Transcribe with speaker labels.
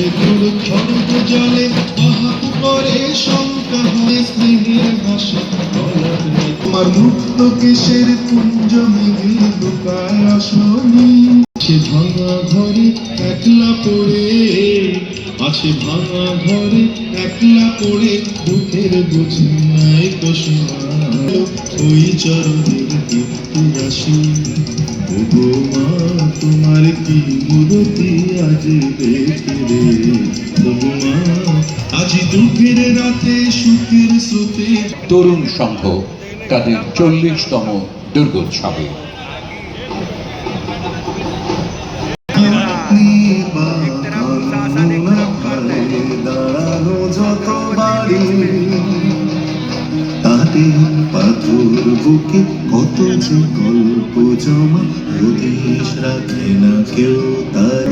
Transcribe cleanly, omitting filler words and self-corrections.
Speaker 1: দেখুর খড়গ জলে মহাপুরে শঙ্কা হয় স্নেহের ভাষা তোমার মুক্ত কেশের কুঞ্জ মেঘে লুকায় আসনি সে ভাঙা ঘরে একলা পড়ে আছে ভাঙা ঘরে একলা পড়ে দুঃখের বুঝি নাই তো শোনাল ওই চরণের কীর্তি রাশি ওগো মা তোমার কি মূরতি আজ দেখে রে ওগো মা আজ দুঃখের রাতে সুখের স্রোতে
Speaker 2: তরুণ সংঘ তাদের 40তম দুর্গোৎসবে
Speaker 1: পাথর বুকে কত যে গল্প জমা প্রদেশ রাখে না কেউ তার